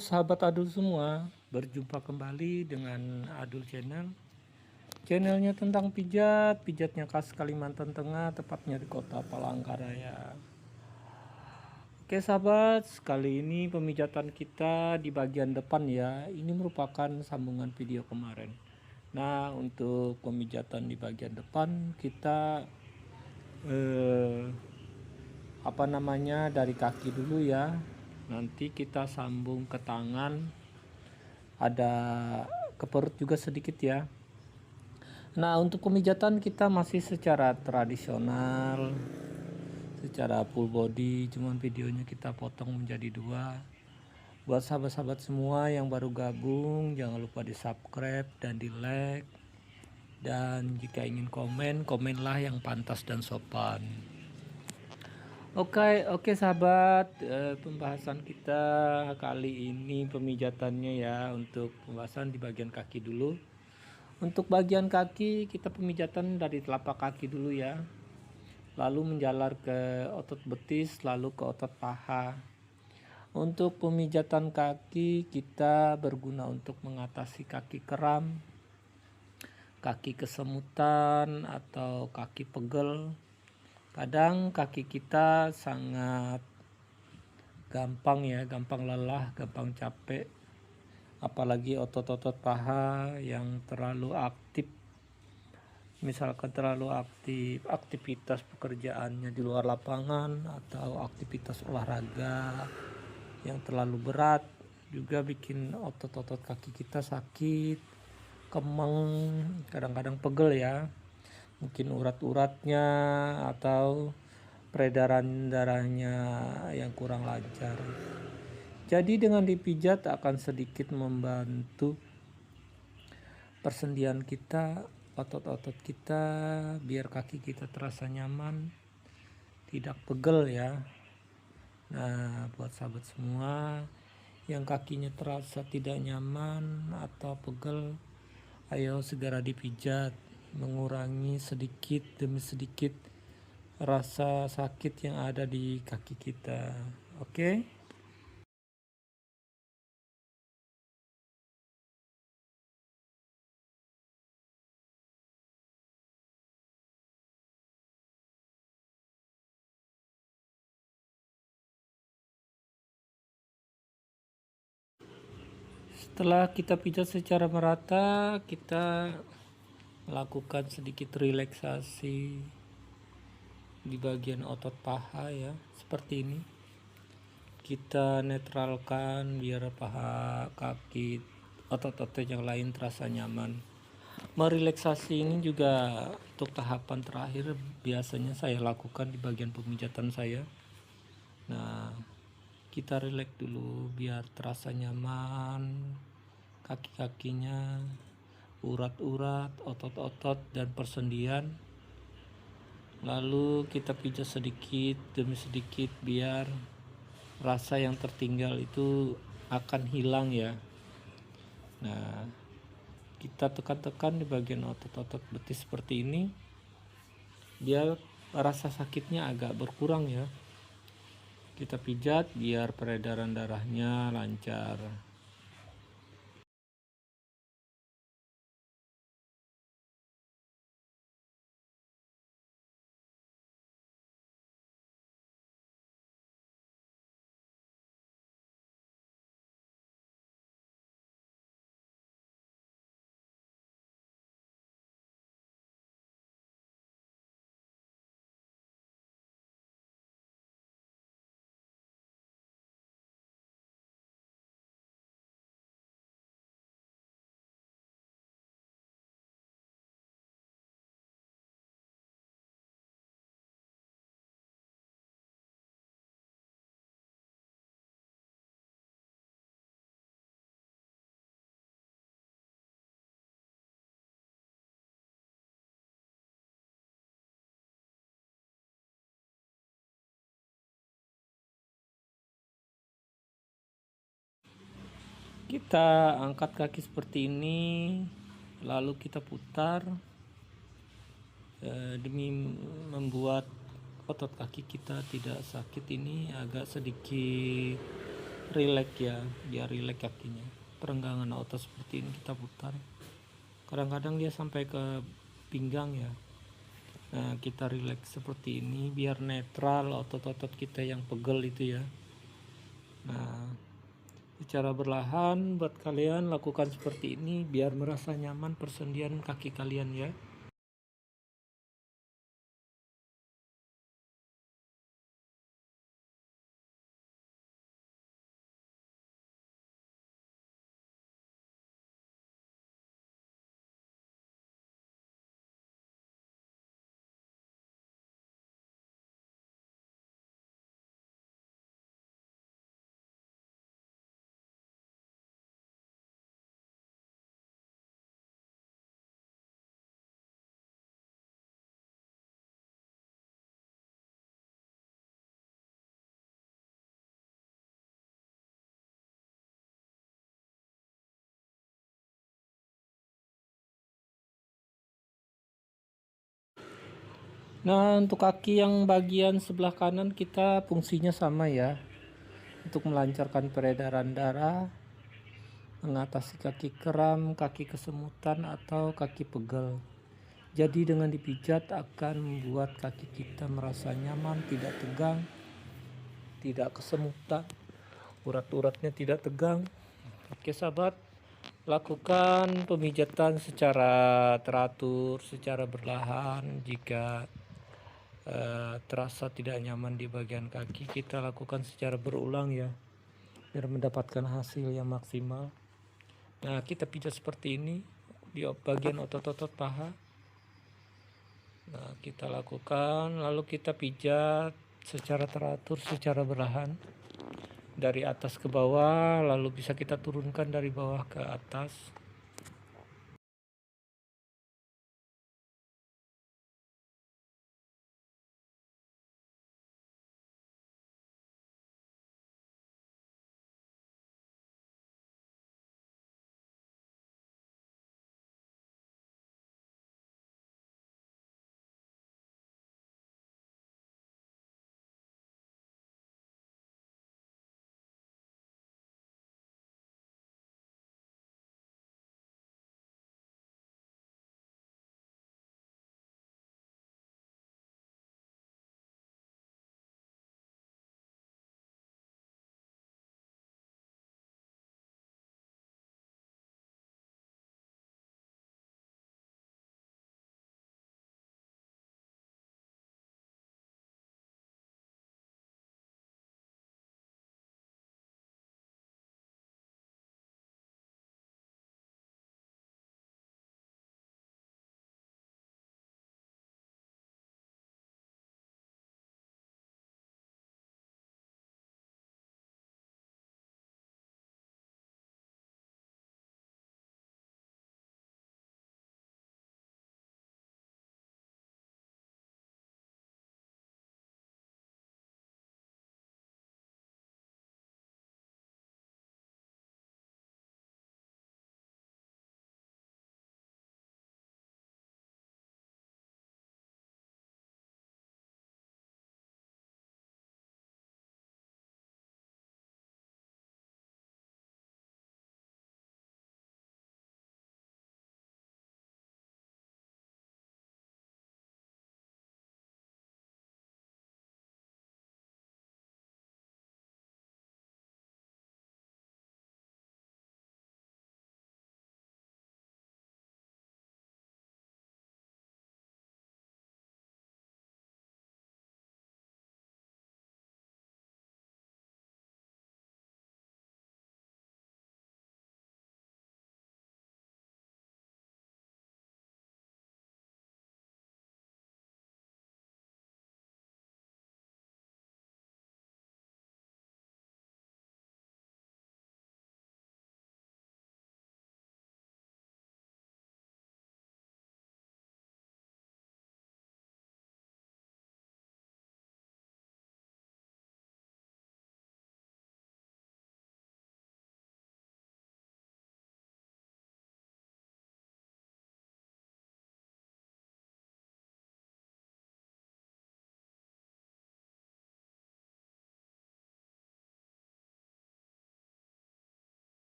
sahabat Adul semua, berjumpa kembali dengan Adul Channel. Channelnya tentang pijatnya khas Kalimantan Tengah, tepatnya di kota Palangkaraya. Oke sahabat, kali ini pemijatan kita di bagian depan ya. Ini merupakan sambungan video kemarin. Nah, untuk pemijatan di bagian depan kita dari kaki dulu ya. Nanti kita sambung ke tangan, ada ke perut juga sedikit ya. Nah, untuk pemijatan kita masih secara tradisional, secara full body, cuman videonya kita potong menjadi dua. Buat sahabat-sahabat semua yang baru gabung, jangan lupa di subscribe dan di like. Dan jika ingin komen, komenlah yang pantas dan sopan. Oke sahabat, pembahasan kita kali ini pemijatannya ya, untuk pembahasan di bagian kaki dulu. Untuk bagian kaki kita pemijatan dari telapak kaki dulu ya, lalu menjalar ke otot betis, lalu ke otot paha. Untuk pemijatan kaki kita berguna untuk mengatasi kaki kram, kaki kesemutan, atau kaki pegel. Kadang kaki kita sangat gampang lelah, gampang capek, apalagi otot-otot paha yang terlalu aktif, misalkan terlalu aktif aktivitas pekerjaannya di luar lapangan atau aktivitas olahraga yang terlalu berat, juga bikin otot-otot kaki kita sakit, kemeng, kadang-kadang pegel ya, mungkin urat-uratnya atau peredaran darahnya yang kurang lancar. Jadi dengan dipijat akan sedikit membantu persendian kita, otot-otot kita, biar kaki kita terasa nyaman, tidak pegel ya. Nah, buat sahabat semua yang kakinya terasa tidak nyaman atau pegel, ayo segera dipijat, mengurangi sedikit demi sedikit rasa sakit yang ada di kaki kita. Oke? Setelah kita pijat secara merata, kita melakukan sedikit relaksasi di bagian otot paha ya, seperti ini. Kita netralkan biar paha, kaki, otot-otot yang lain terasa nyaman. Merelaksasi ini juga untuk tahapan terakhir biasanya saya lakukan di bagian pemijatan saya. Nah, kita rileks dulu biar terasa nyaman kaki-kakinya, urat-urat, otot-otot, dan persendian. Lalu kita pijat sedikit demi sedikit biar rasa yang tertinggal itu akan hilang ya. Nah, kita tekan-tekan di bagian otot-otot betis seperti ini biar rasa sakitnya agak berkurang ya. Kita pijat biar peredaran darahnya lancar. Kita angkat kaki seperti ini, lalu kita putar demi membuat otot kaki kita tidak sakit. Ini agak sedikit rileks ya, biar rileks kakinya. Perenggangan otot seperti ini kita putar. Kadang-kadang dia sampai ke pinggang ya. Nah, kita rileks seperti ini biar netral otot-otot kita yang pegel itu ya. Nah, secara berlahan buat kalian lakukan seperti ini biar merasa nyaman persendian kaki kalian ya. Nah, untuk kaki yang bagian sebelah kanan kita fungsinya sama ya. Untuk melancarkan peredaran darah, mengatasi kaki kram, kaki kesemutan atau kaki pegel. Jadi dengan dipijat akan membuat kaki kita merasa nyaman, tidak tegang, tidak kesemutan, urat-uratnya tidak tegang. Oke sahabat, lakukan pemijatan secara teratur, secara berlahan. Jika terasa tidak nyaman di bagian kaki, kita lakukan secara berulang ya, biar mendapatkan hasil yang maksimal. Nah, kita pijat seperti ini di bagian otot-otot paha. Nah, kita lakukan, lalu kita pijat secara teratur, secara berlahan dari atas ke bawah, lalu bisa kita turunkan dari bawah ke atas.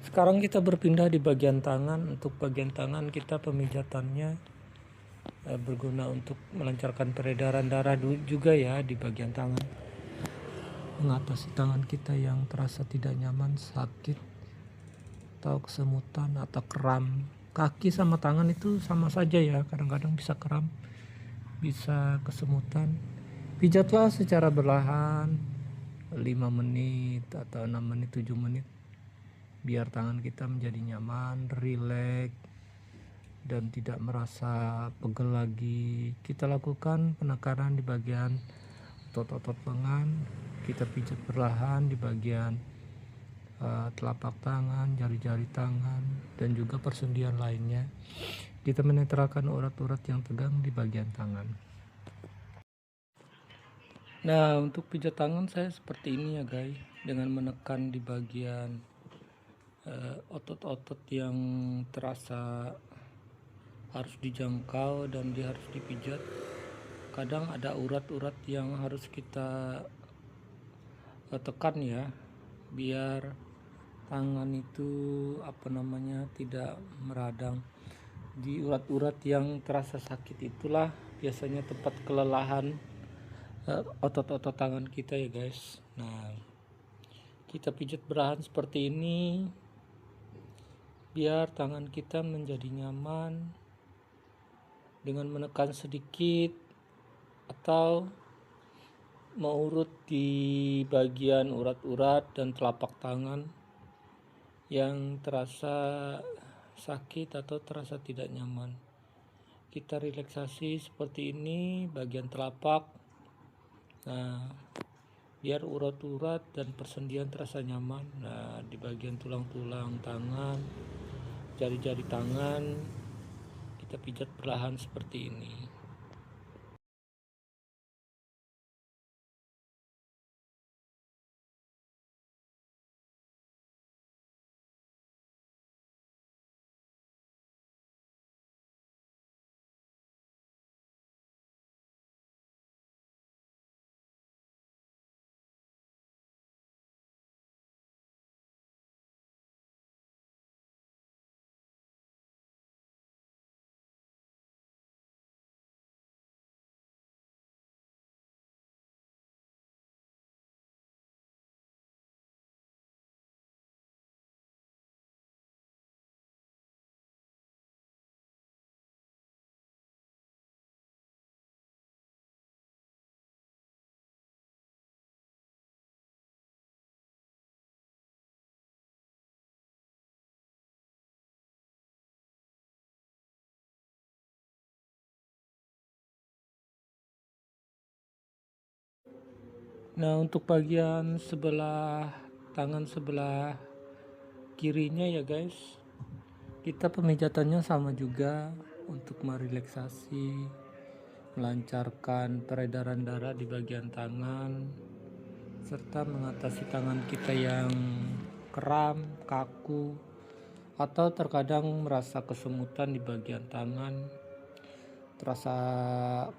Sekarang kita berpindah di bagian tangan. Untuk bagian tangan kita pemijatannya berguna untuk melancarkan peredaran darah juga ya di bagian tangan, mengatasi tangan kita yang terasa tidak nyaman, sakit, atau kesemutan atau kram. Kaki sama tangan itu sama saja ya, kadang-kadang bisa kram, bisa kesemutan. Pijatlah secara berlahan 5 menit atau 6 menit, 7 menit, biar tangan kita menjadi nyaman, rileks, dan tidak merasa pegel lagi. Kita lakukan penekanan di bagian otot-otot lengan, kita pijat perlahan di bagian telapak tangan, jari-jari tangan, dan juga persendian lainnya. Kita menetralkan urat-urat yang tegang di bagian tangan. Nah, untuk pijat tangan saya seperti ini ya guys, dengan menekan di bagian otot-otot yang terasa harus dijangkau dan dia harus dipijat. Kadang ada urat-urat yang harus kita tekan ya, biar tangan itu tidak meradang. Di urat-urat yang terasa sakit itulah biasanya tempat kelelahan otot-otot tangan kita ya guys. Nah, kita pijat perlahan seperti ini biar tangan kita menjadi nyaman, dengan menekan sedikit atau mengurut di bagian urat-urat dan telapak tangan yang terasa sakit atau terasa tidak nyaman. Kita relaksasi seperti ini bagian telapak. Nah, biar urat-urat dan persendian terasa nyaman. Nah, di bagian tulang-tulang tangan, jari-jari tangan, kita pijat perlahan seperti ini. Nah, untuk bagian tangan sebelah kirinya ya guys, kita pemijatannya sama juga untuk merelaksasi, melancarkan peredaran darah di bagian tangan, serta mengatasi tangan kita yang kram, kaku, atau terkadang merasa kesemutan di bagian tangan, terasa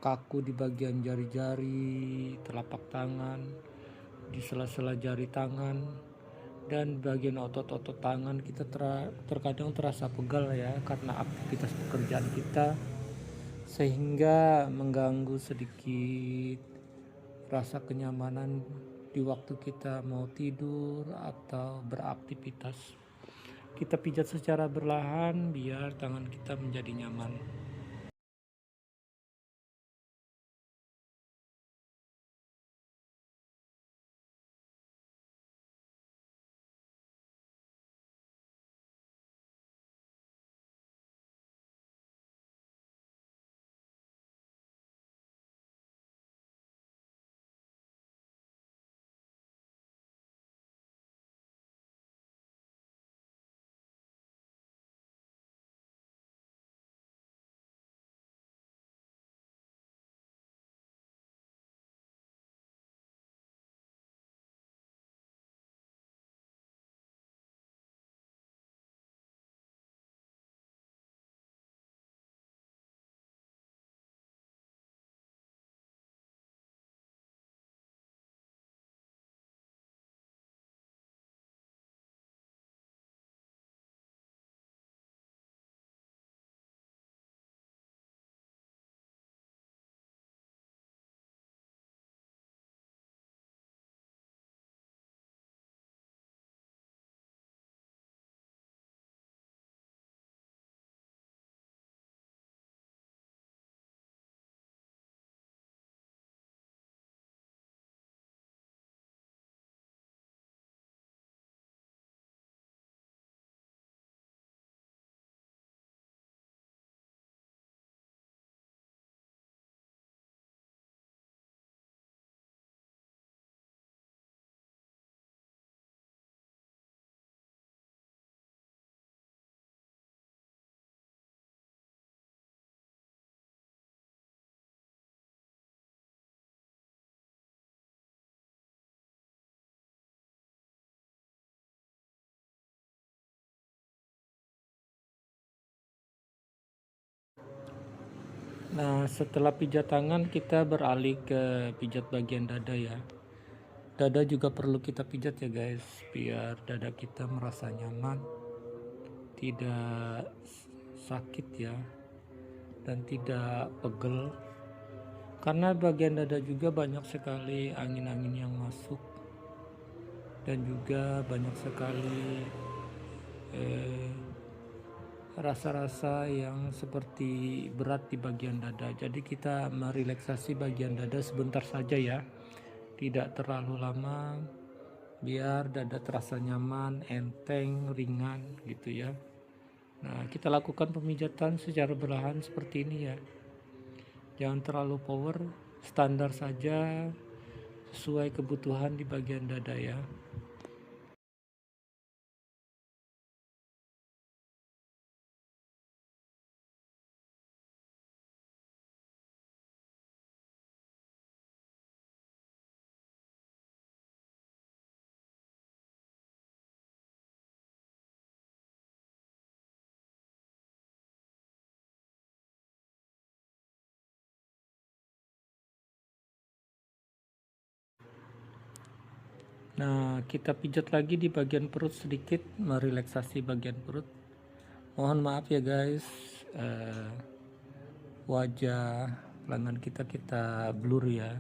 kaku di bagian jari-jari, telapak tangan, di sela-sela jari tangan, dan bagian otot-otot tangan kita terkadang terasa pegal ya karena aktivitas pekerjaan kita, sehingga mengganggu sedikit rasa kenyamanan di waktu kita mau tidur atau beraktivitas. Kita pijat secara berlahan biar tangan kita menjadi nyaman. Nah, setelah pijat tangan kita beralih ke pijat bagian dada ya. Dada juga perlu kita pijat ya guys, biar dada kita merasa nyaman, tidak sakit ya, dan tidak pegel. Karena bagian dada juga banyak sekali angin-angin yang masuk, dan juga banyak sekali rasa-rasa yang seperti berat di bagian dada. Jadi kita merelaksasi bagian dada sebentar saja ya, tidak terlalu lama, biar dada terasa nyaman, enteng, ringan gitu ya. Nah, kita lakukan pemijatan secara perlahan seperti ini ya, jangan terlalu power, standar saja sesuai kebutuhan di bagian dada ya. Nah, kita pijat lagi di bagian perut sedikit, merelaksasi bagian perut. Mohon maaf ya guys, wajah pelanggan kita blur ya.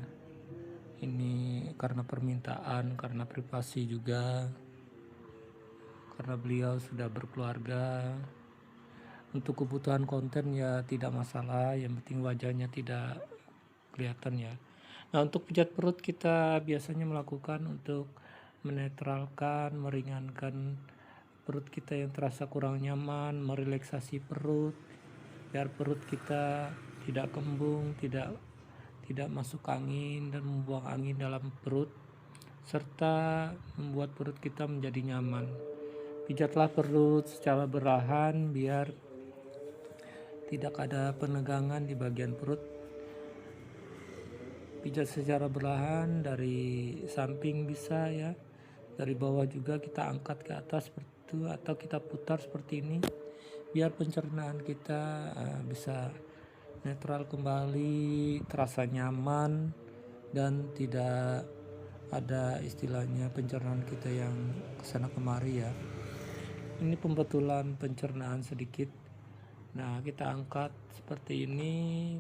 Ini karena permintaan, karena privasi juga, karena beliau sudah berkeluarga. Untuk kebutuhan konten ya tidak masalah, yang penting wajahnya tidak kelihatan ya. Nah, untuk pijat perut kita biasanya melakukan untuk menetralkan, meringankan perut kita yang terasa kurang nyaman, merelaksasi perut biar perut kita tidak kembung, tidak masuk angin dan membuang angin dalam perut, serta membuat perut kita menjadi nyaman. Pijatlah perut secara berlahan biar tidak ada penegangan di bagian perut. Pijat secara berlahan dari samping bisa ya, dari bawah juga kita angkat ke atas seperti itu, atau kita putar seperti ini biar pencernaan kita bisa netral kembali, terasa nyaman, dan tidak ada istilahnya pencernaan kita yang kesana kemari ya. Ini pembetulan pencernaan sedikit. Nah, kita angkat seperti ini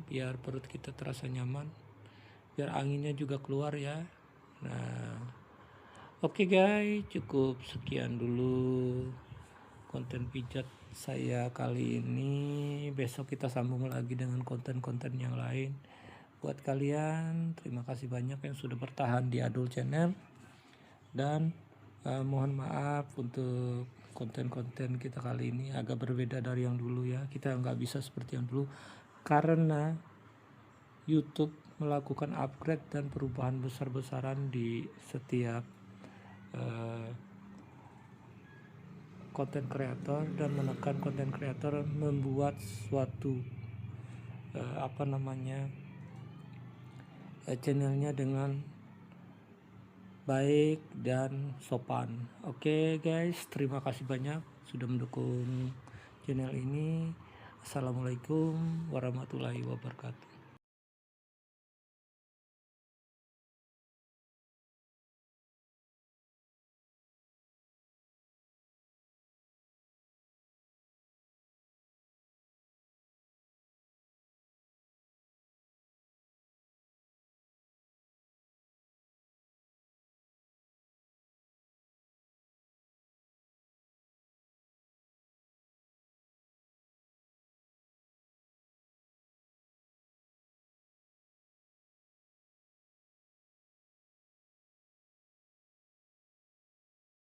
biar perut kita terasa nyaman, biar anginnya juga keluar ya. Nah, oke guys, cukup sekian dulu konten pijat saya kali ini. Besok kita sambung lagi dengan konten-konten yang lain. Buat kalian, terima kasih banyak yang sudah bertahan di Adul Channel, dan mohon maaf untuk konten-konten kita kali ini agak berbeda dari yang dulu ya. Kita nggak bisa seperti yang dulu karena YouTube melakukan upgrade dan perubahan besar-besaran di setiap konten kreator, dan menekan konten kreator membuat suatu channelnya dengan baik dan sopan. Oke guys, terima kasih banyak sudah mendukung channel ini. Assalamualaikum warahmatullahi wabarakatuh.